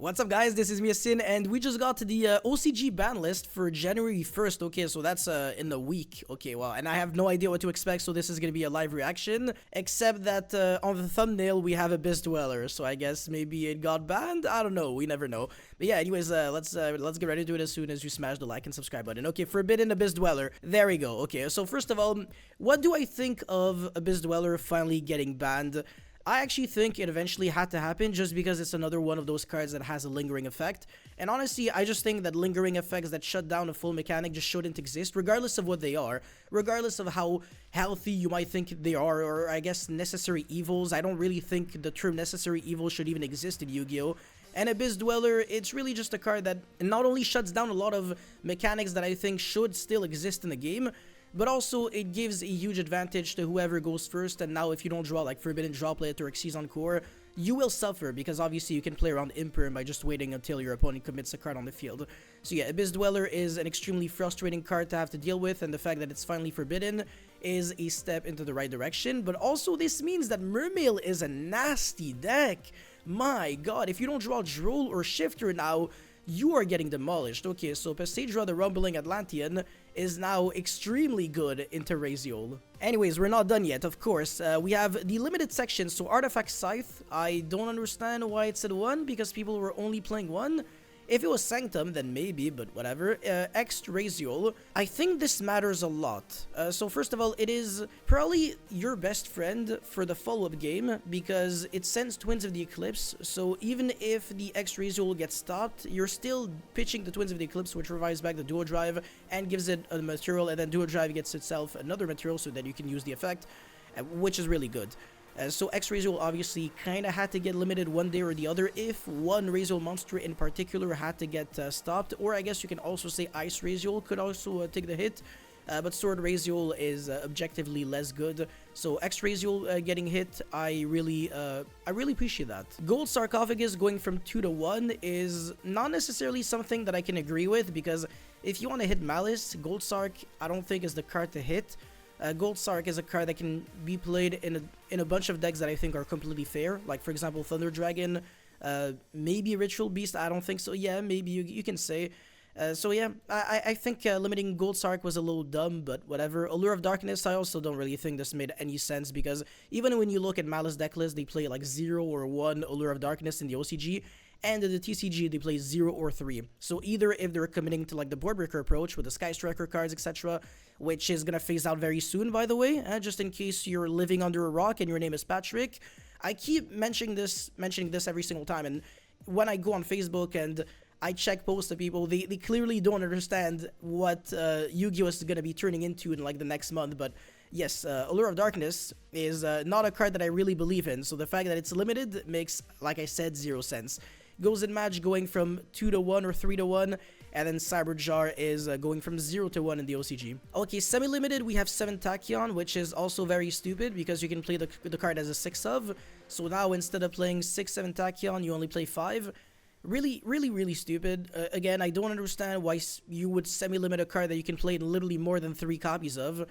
What's up guys, this is Miasin and we just got to the OCG ban list for January 1st, okay, so that's in a week, okay, wow, and I have no idea what to expect, so this is gonna be a live reaction, except that on the thumbnail we have Abyss Dweller, so I guess maybe it got banned, I don't know, we never know, but yeah, anyways, let's get ready to do it as soon as you smash the like and subscribe button. Okay, Forbidden Abyss Dweller, there we go. Okay, so first of all, what do I think of Abyss Dweller finally getting banned? I actually think it eventually had to happen just because it's another one of those cards that has a lingering effect. And honestly, I just think that lingering effects that shut down a full mechanic just shouldn't exist, regardless of what they are, regardless of how healthy you might think they are, or I guess necessary evils. I don't really think the term necessary evil should even exist in Yu-Gi-Oh! And Abyss Dweller, it's really just a card that not only shuts down a lot of mechanics that I think should still exist in the game, but also it gives a huge advantage to whoever goes first, and now if you don't draw like Forbidden Droplet or Xyz Encore, you will suffer because obviously you can play around Imperm by just waiting until your opponent commits a card on the field. So yeah, Abyss Dweller is an extremely frustrating card to have to deal with, and the fact that it's finally forbidden is a step into the right direction, but also this means that Mermail is a nasty deck. My god, if you don't draw Droll or Shifter now, you are getting demolished. Okay, so Passadra the Rumbling Atlantean is now extremely good into Raziel. Anyways, we're not done yet, of course. We have the limited section, so Artifact Scythe. I don't understand why it said 1, because people were only playing 1. If it was Sanctum, then maybe, but whatever. Ext Raziel. I think this matters a lot. So first of all, it is probably your best friend for the follow-up game, because it sends Twins of the Eclipse, so even if the Ext Raziel gets stopped, you're still pitching the Twins of the Eclipse, which revives back the Duo Drive, and gives it a material, and then Duo Drive gets itself another material, so that you can use the effect, which is really good. So Ext Raziel obviously kind of had to get limited one day or the other if one Raziel monster in particular had to get stopped, or I guess you can also say Ice Raziel could also take the hit, but Sword Raziel is objectively less good, so Ext Raziel getting hit, I really appreciate that. Gold Sarcophagus going from 2 to 1 is not necessarily something that I can agree with, because if you want to hit Malice, Gold Sarc I don't think is the card to hit. Gold Sarc is a card that can be played in a bunch of decks that I think are completely fair, like for example Thunder Dragon, maybe Ritual Beast, I don't think so, yeah, maybe you can say. So yeah, I think limiting Gold Sarc was a little dumb, but whatever. Allure of Darkness, I also don't really think this made any sense, because even when you look at Malice deck list, they play like 0 or 1 Allure of Darkness in the OCG, and in the TCG they play 0 or 3. So either if they're committing to like the board breaker approach with the Sky Striker cards, etc., which is gonna phase out very soon, by the way, just in case you're living under a rock and your name is Patrick. I keep mentioning this every single time, and when I go on Facebook and I check posts of people, they clearly don't understand what Yu-Gi-Oh! Is gonna be turning into in like the next month, but yes, Allure of Darkness is not a card that I really believe in, so the fact that it's limited makes, like I said, 0 sense. Goes in Match going from 2 to 1 or 3 to 1, and then Cyberjar is going from 0 to 1 in the OCG. Okay, semi-limited, we have 7 Tachyon, which is also very stupid because you can play the card as a 6 of, so now instead of playing 6-7 Tachyon, you only play 5. Really stupid. Again, I don't understand why you would semi-limit a card that you can play in literally more than 3 copies of.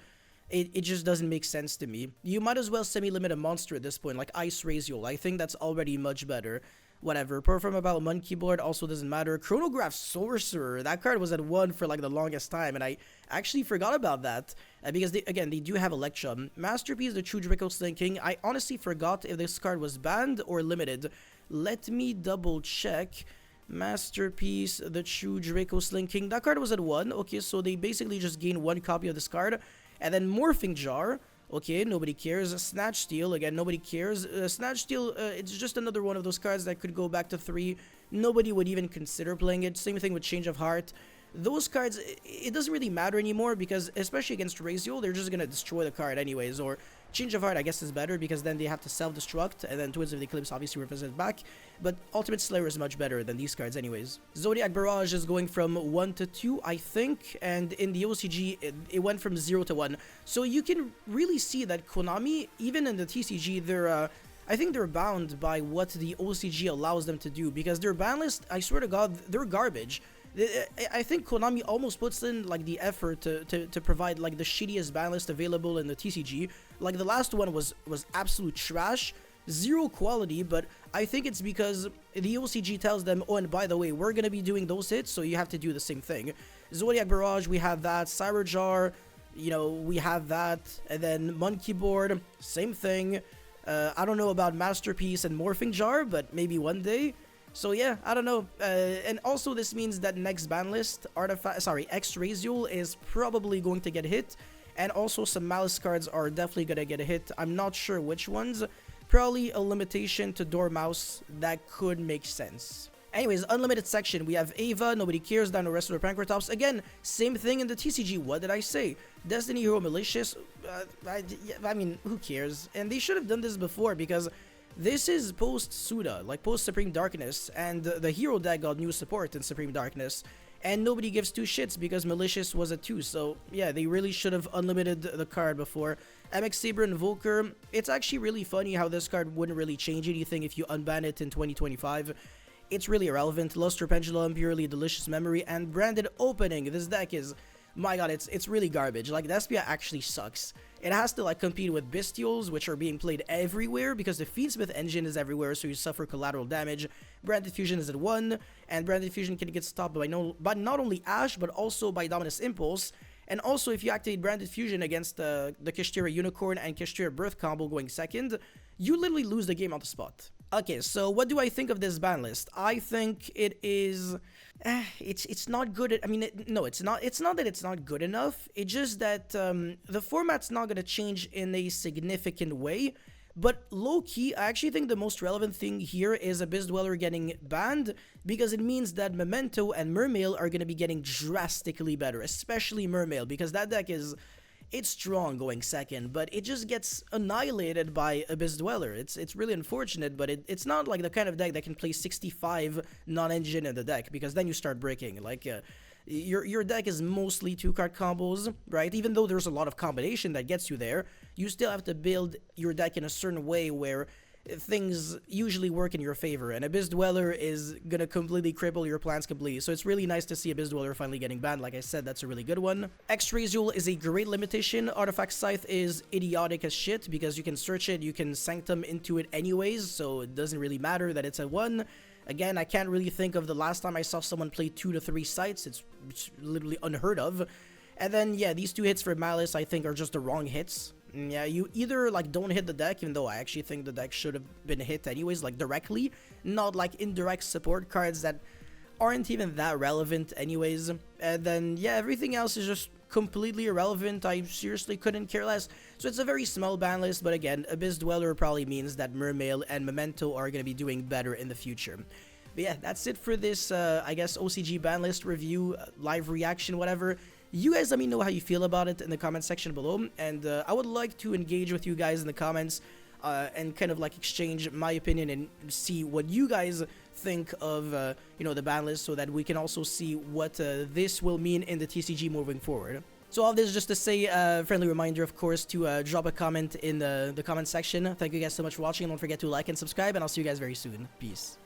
It just doesn't make sense to me. You might as well semi-limit a monster at this point, like Ice Raziel. I think that's already much better. Whatever. Perform about Monkey Board also doesn't matter. Chronograph Sorcerer, that card was at 1 for like the longest time, and I actually forgot about that, because they do have Electrum. Masterpiece, the True Draco Slinking, I honestly forgot if this card was banned or limited. Let me double check. Masterpiece, the True Draco Slinking, that card was at 1, okay, so they basically just gained 1 copy of this card, and then Morphing Jar, okay, nobody cares. Snatch Steal, again, nobody cares. Snatch Steal, it's just another one of those cards that could go back to 3. Nobody would even consider playing it. Same thing with Change of Heart. Those cards, it doesn't really matter anymore, because especially against Raziel, they're just gonna destroy the card anyways, or Change of Heart I guess is better, because then they have to self-destruct, and then Twins of the Eclipse obviously represent back, but Ultimate Slayer is much better than these cards anyways. Zodiac Barrage is going from 1 to 2, I think, and in the OCG, it went from 0 to 1, so you can really see that Konami, even in the TCG, I think they're bound by what the OCG allows them to do, because their ban list, I swear to god, they're garbage. I think Konami almost puts in like the effort to provide like the shittiest ban list available in the TCG. Like the last one was absolute trash. zero quality, but I think it's because the OCG tells them, oh, and by the way, we're gonna be doing those hits, so you have to do the same thing. Zodiac Barrage, we have that. Cyber Jar, you know, we have that. And then Monkey Board, same thing. I don't know about Masterpiece and Morphing Jar, but maybe one day. So yeah, I don't know. And also this means that next ban list, X-Razul is probably going to get hit. And also some Malice cards are definitely gonna get a hit. I'm not sure which ones. Probably a limitation to Dormouse that could make sense. Anyways, unlimited section, we have Ava, Nobody Cares, down the rest of the Prankratops. Again, same thing in the TCG, what did I say? Destiny Hero Malicious, I mean, who cares? And they should have done this before, because this is post-Suda, like post-Supreme Darkness, and the hero deck got new support in Supreme Darkness, and nobody gives two shits because Malicious was a 2, so yeah, they really should have unlimited the card before. MX Saber Invoker, it's actually really funny how this card wouldn't really change anything if you unban it in 2025. It's really irrelevant. Luster Pendulum, Purely Delicious Memory, and Branded Opening. This deck is, my god, it's really garbage. Like, Despia actually sucks. It has to, like, compete with Bestials, which are being played everywhere, because the Feedsmith engine is everywhere, so you suffer collateral damage. Branded Fusion is at 1, and Branded Fusion can get stopped by not only Ash, but also by Dominus Impulse. And also, if you activate Branded Fusion against the Kishtira Unicorn and Kishtira Birth combo going second, you literally lose the game on the spot. Okay, so what do I think of this ban list? I think it is... it's not good. I mean, no, it's not. It's not that it's not good enough. It's just that the format's not going to change in a significant way. But low-key, I actually think the most relevant thing here is Abyss Dweller getting banned, because it means that Memento and Mermail are going to be getting drastically better, especially Mermail, because that deck is... It's strong going second, but it just gets annihilated by Abyss Dweller. It's really unfortunate, but it's not like the kind of deck that can play 65 non-engine in the deck, because then you start breaking. Like, your deck is mostly 2-card combos, right? Even though there's a lot of combination that gets you there, you still have to build your deck in a certain way where things usually work in your favor, and Abyss Dweller is gonna completely cripple your plans completely. So it's really nice to see Abyss Dweller finally getting banned. Like I said, that's a really good one. X-Razul is a great limitation. Artifact Scythe is idiotic as shit, because you can search it, you can Sanctum into it anyways, so it doesn't really matter that it's a 1. Again, I can't really think of the last time I saw someone play 2 to 3 sites. It's literally unheard of. And then, yeah, these 2 hits for Malice, I think, are just the wrong hits. Yeah, you either, like, don't hit the deck, even though I actually think the deck should have been hit anyways, like, directly, not, like, indirect support cards that aren't even that relevant anyways. And then, yeah, everything else is just completely irrelevant. I seriously couldn't care less. So it's a very small ban list, but again, Abyss Dweller probably means that Mermail and Memento are going to be doing better in the future. But yeah, that's it for this, I guess, OCG ban list review, live reaction, whatever. You guys let me know how you feel about it in the comment section below, and I would like to engage with you guys in the comments and kind of like exchange my opinion and see what you guys think of, you know, the ban list, so that we can also see what this will mean in the TCG moving forward. So all this is just to say, friendly reminder, of course, to drop a comment in the comment section. Thank you guys so much for watching, and don't forget to like and subscribe, and I'll see you guys very soon. Peace.